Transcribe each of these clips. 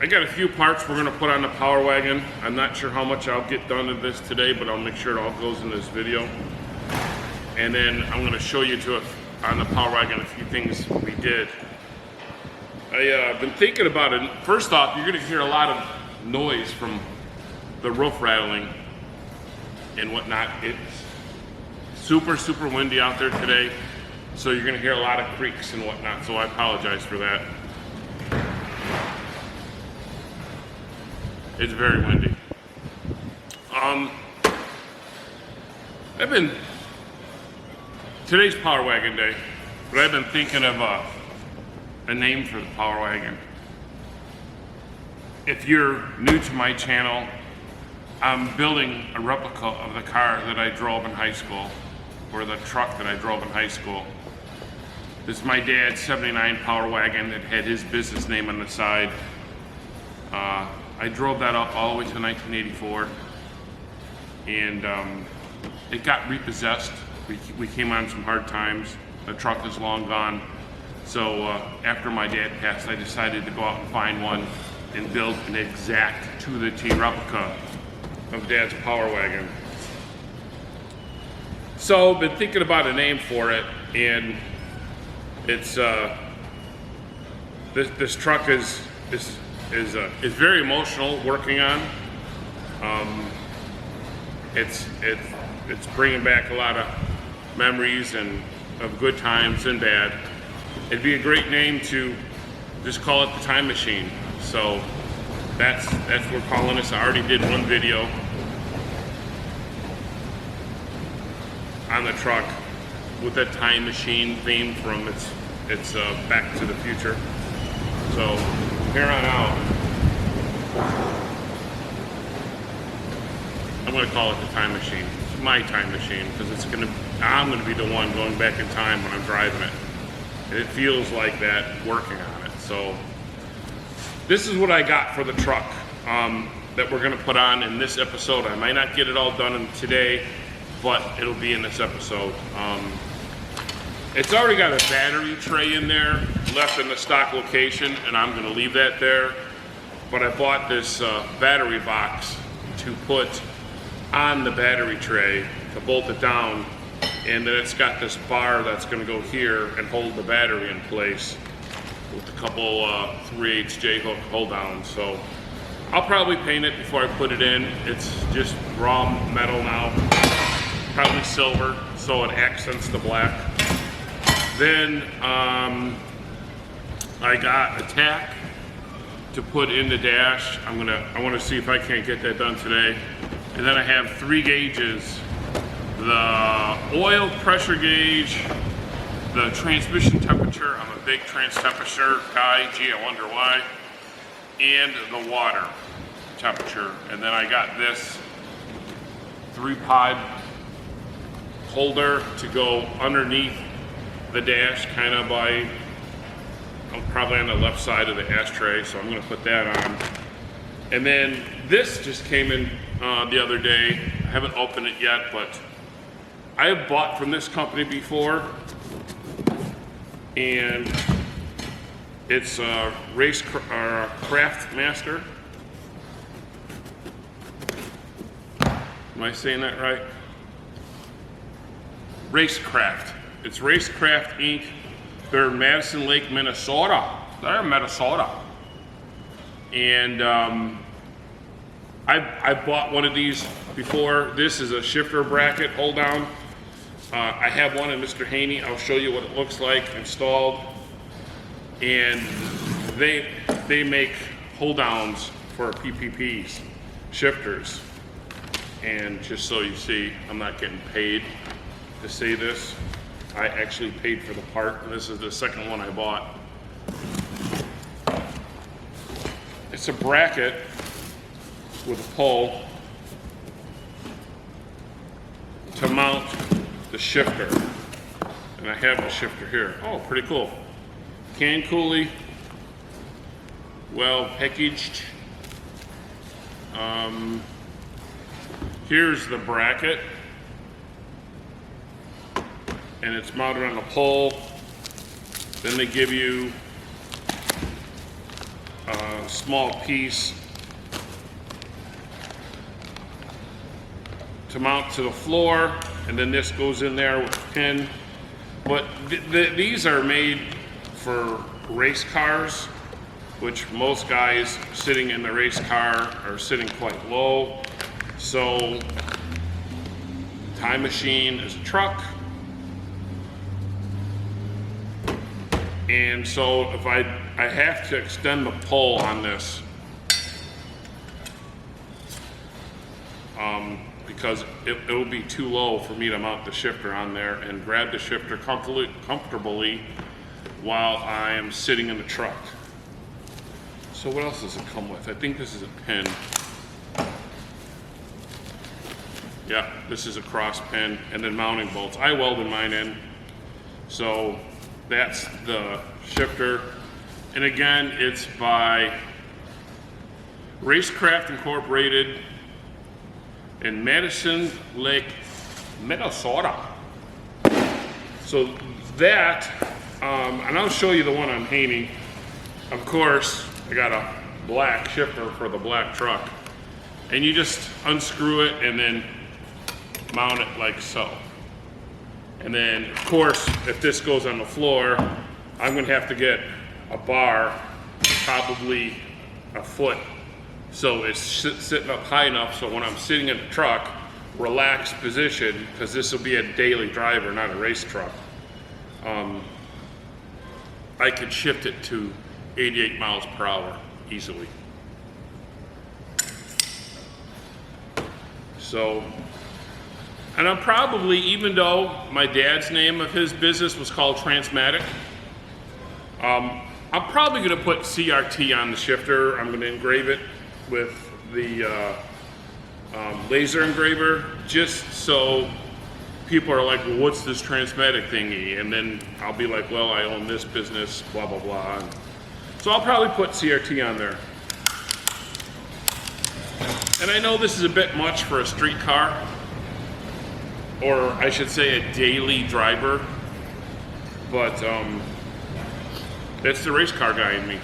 I got a few parts we're gonna put on the Power Wagon. I'm not sure how much I'll get done of this today, but I'll make sure it all goes in this video. And then I'm gonna show you on the Power Wagon a few things we did. I've been thinking about it. First off, you're gonna hear a lot of noise from the roof rattling and whatnot. It's super, super windy out there today, so you're gonna hear a lot of creaks and whatnot, so I apologize for that. It's very windy. Today's Power Wagon day, but I've been thinking of a name for the Power Wagon. If you're new to my channel, I'm building a replica of the car that I drove in high school, or the truck that I drove in high school. This is my dad's 79 Power Wagon that had his business name on the side. I drove that up all the way to 1984, and it got repossessed. We came on some hard times. The truck is long gone. So after my dad passed, I decided to go out and find one and build an exact to-the-T replica of Dad's Power Wagon. So I've been thinking about a name for it, and it's this truck is very emotional working on. It's bringing back a lot of memories and of good times and bad. It'd be a great name to just call it the Time Machine. So that's what we're calling this. I already did one video on the truck with that Time Machine theme from it's Back to the Future. So here on out, I'm going to call it the Time Machine. It's my time machine, because I'm going to be the one going back in time when I'm driving it. And it feels like that working on it. So this is what I got for the truck that we're going to put on in this episode. I might not get it all done today, but it'll be in this episode. It's already got a battery tray in there left in the stock location, and I'm going to leave that there. But I bought this battery box to put on the battery tray to bolt it down, and then it's got this bar that's going to go here and hold the battery in place with a couple 3/8 J-hook hold downs. So I'll probably paint it before I put it in. It's just raw metal now, probably silver, so it accents the black. Then I got a tack to put in the dash. I want to see if I can't get that done today. And then I have 3 gauges: the oil pressure gauge, the transmission temperature. I'm a big trans temperature guy. Gee, I wonder why. And the water temperature. And then I got this 3-pod holder to go underneath the dash, kind of probably on the left side of the ashtray, so I'm going to put that on. And then this just came in the other day. I haven't opened it yet, but I have bought from this company before, and it's Craft Master. Am I saying that right? Racecraft. It's Racecraft Inc. They're in Madison Lake, Minnesota. They're in Minnesota. And I bought one of these before. This is a shifter bracket hold down. I have one in Mr. Haney. I'll show you what it looks like installed. And they make hold downs for PPPs, shifters. And just so you see, I'm not getting paid to say this. I actually paid for the part, and this is the second one I bought. It's a bracket with a pole to mount the shifter. And I have the shifter here. Oh, pretty cool. Can coolie, well packaged. Here's the bracket, and it's mounted on a pole. Then they give you small piece to mount to the floor, and then this goes in there with a pin. But these are made for race cars, which most guys sitting in the race car are sitting quite low. So Time Machine is a truck, and so if I have to extend the pole on this because it will be too low for me to mount the shifter on there and grab the shifter comfortably while I am sitting in the truck. So what else does it come with? I think this is a pin. Yeah, this is a cross pin, and then mounting bolts. I welded mine in. So that's the shifter. And again, it's by Racecraft Incorporated in Madison Lake, Minnesota. So that, and I'll show you the one I'm painting. Of course, I got a black shifter for the black truck. And you just unscrew it and then mount it like so. And then, of course, if this goes on the floor, I'm gonna have to get a bar, probably a foot, so it's sitting up high enough so when I'm sitting in the truck, relaxed position, because this will be a daily driver, not a race truck, I could shift it to 88 miles per hour easily. So, and I'm probably, even though my dad's name of his business was called Transmatic, I'm probably going to put CRT on the shifter. I'm going to engrave it with the laser engraver, just so people are like, well, what's this Transmatic thingy? And then I'll be like, well, I own this business, blah, blah, blah. So I'll probably put CRT on there. And I know this is a bit much for a street car, or I should say a daily driver, but that's the race car guy in me.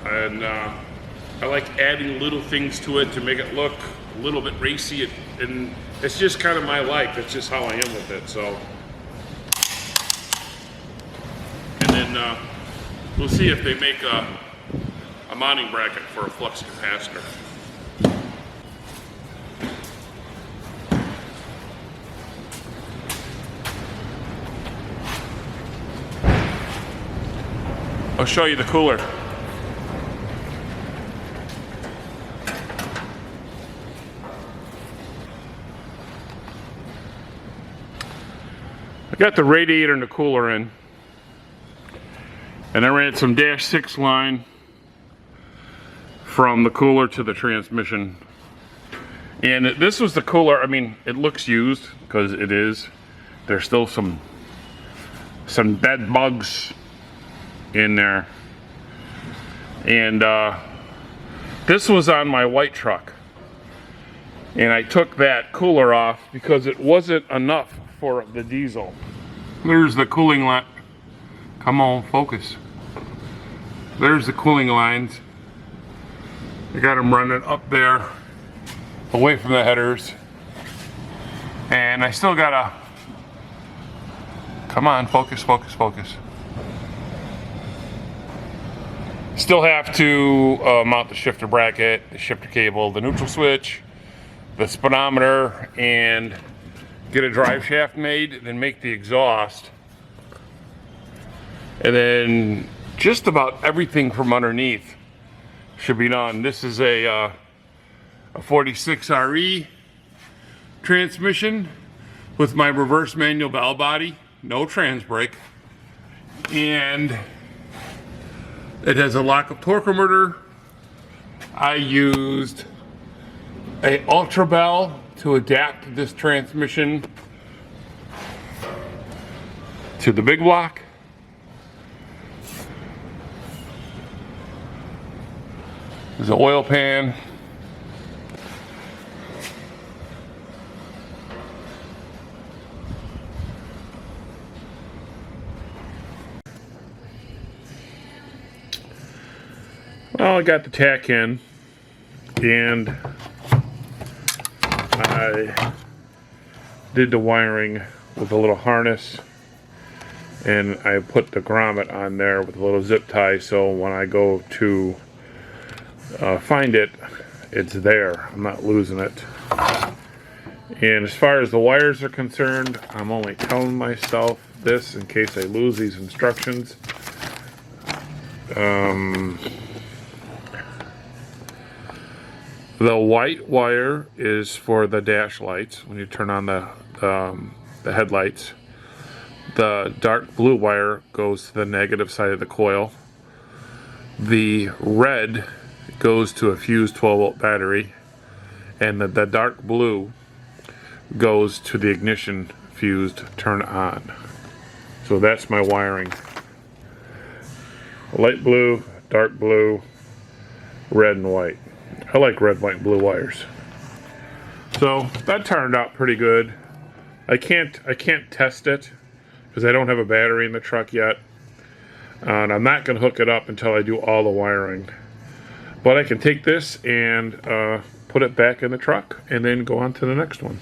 And I like adding little things to it to make it look a little bit racy, and it's just kind of my life. It's just how I am with it. So, and then we'll see if they make a mounting bracket for a flux capacitor. I'll show you the cooler. I got the radiator and the cooler in, and I ran some -6 line from the cooler to the transmission. And this was the cooler. I mean, it looks used because it is. There's still some bed bugs in there. And this was on my white truck, and I took that cooler off because it wasn't enough for the diesel. There's the cooling line. Come on, focus. There's the cooling lines. I got them running up there, away from the headers. And I still gotta, come on, focus, focus, focus. Still have to mount the shifter bracket, the shifter cable, the neutral switch, the speedometer, and get a drive shaft made, then make the exhaust. And then just about everything from underneath should be done. This is a 46 RE transmission with my reverse manual valve body, no trans brake, and it has a lock-up torque converter. I used a Ultra Bell to adapt this transmission to the big block. There's an oil pan. Well, I got the tack in, and I did the wiring with a little harness, and I put the grommet on there with a little zip tie, so when I go to find it, it's there. I'm not losing it. And as far as the wires are concerned, I'm only telling myself this in case I lose these instructions. The white wire is for the dash lights when you turn on the headlights. The dark blue wire goes to the negative side of the coil. The red goes to a fused 12-volt battery, and the dark blue goes to the ignition fused turn on. So that's my wiring. Light blue, dark blue, red and white. I like red, white, and blue wires. So that turned out pretty good. I can't test it because I don't have a battery in the truck yet, and I'm not going to hook it up until I do all the wiring. But I can take this and put it back in the truck and then go on to the next one.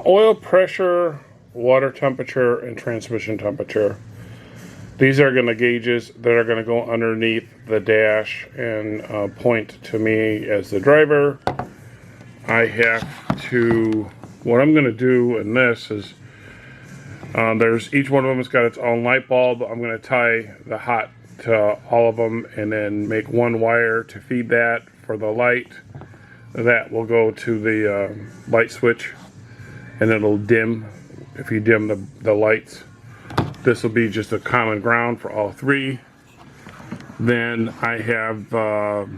Oil pressure, water temperature, and transmission temperature. These are going to gauges that are going to go underneath the dash and point to me as the driver. I have to, what I'm going to do in this is, there's each one of them has got its own light bulb. I'm going to tie the hot to all of them and then make one wire to feed that for the light. That will go to the light switch, and it'll dim if you dim the lights. This will be just a common ground for all three. Then I have, for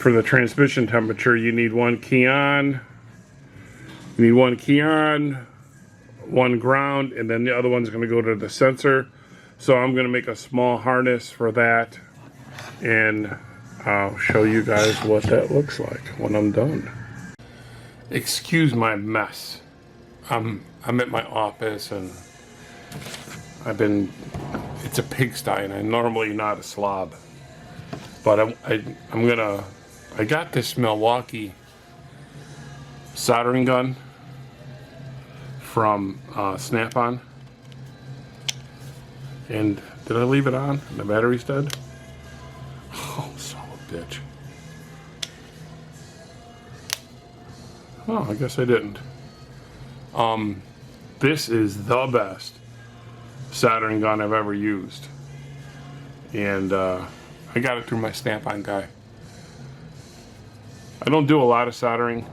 the transmission temperature, you need one key on, one ground, and then the other one's going to go to the sensor. So I'm going to make a small harness for that, and I'll show you guys what that looks like when I'm done. Excuse my mess. I'm at my office, and it's a pigsty, and I'm normally not a slob, but I got this Milwaukee soldering gun from Snap-on, and did I leave it on? The battery's dead? Oh, son of a bitch. Oh, I guess I didn't. This is the best soldering gun I've ever used, and I got it through my Snap-on guy. I don't do a lot of soldering,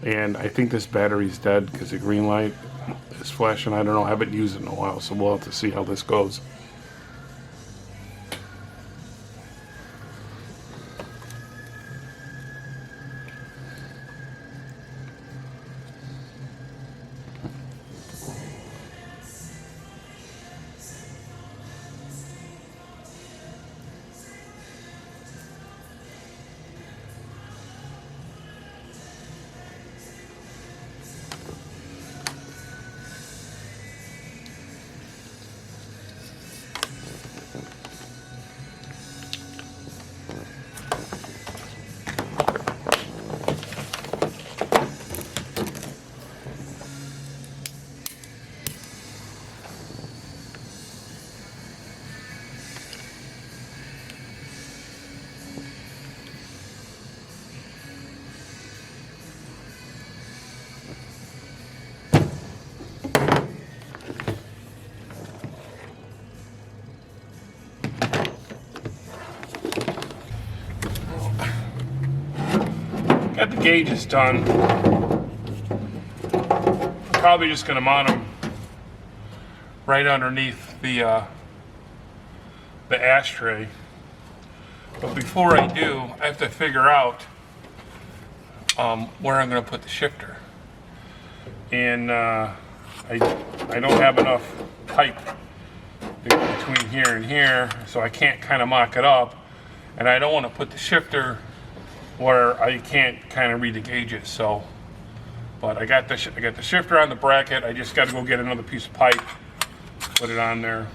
and I think this battery's dead because the green light is flashing. I don't know, I haven't used it in a while, so we'll have to see how this goes. got the gauges done. I'm probably just going to mount them right underneath the ashtray. But before I do, I have to figure out where I'm going to put the shifter. And I don't have enough pipe between here and here, so I can't kind of mock it up. And I don't want to put the shifter where I can't kind of read the gauges. So, but I got the shifter on the bracket. I just got to go get another piece of pipe, put it on there.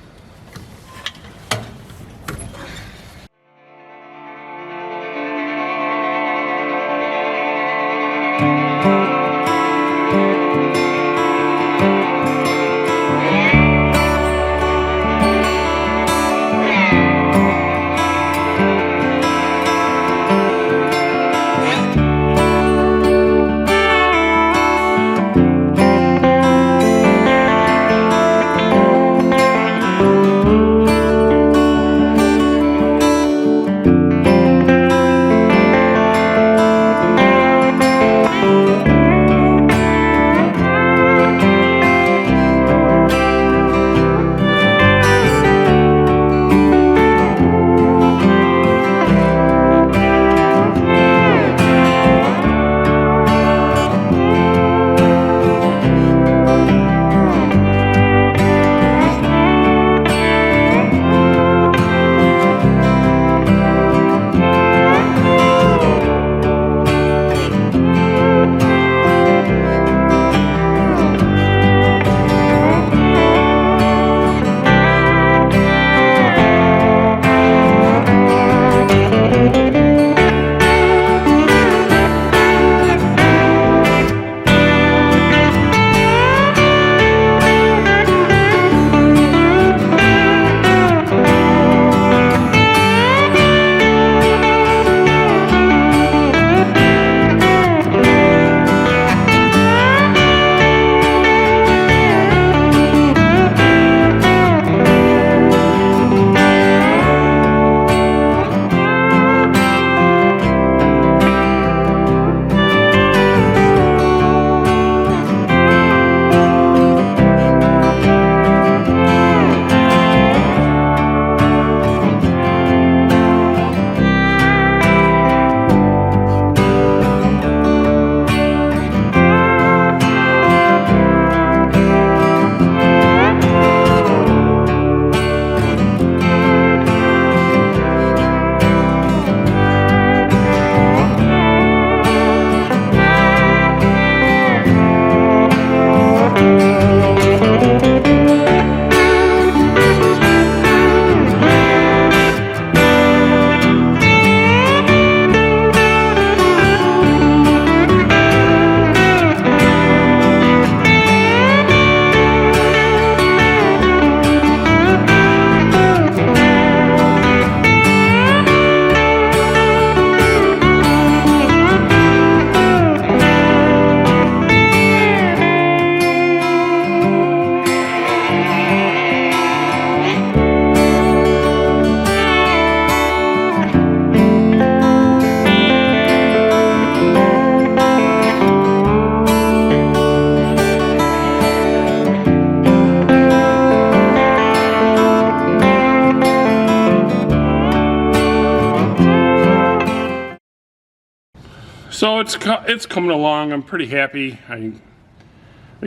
So it's coming along. I'm pretty happy. I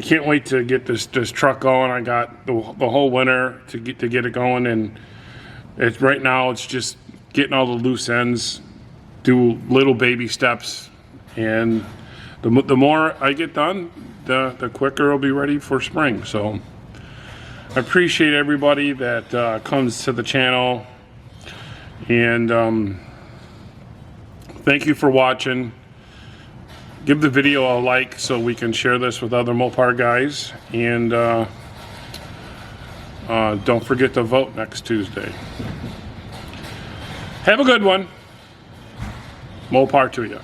can't wait to get this truck going. I got the whole winter to get it going, and right now it's just getting all the loose ends, do little baby steps, and the more I get done, the quicker it'll be ready for spring. So I appreciate everybody that comes to the channel, and thank you for watching. Give the video a like so we can share this with other Mopar guys, and don't forget to vote next Tuesday. Have a good one. Mopar to you.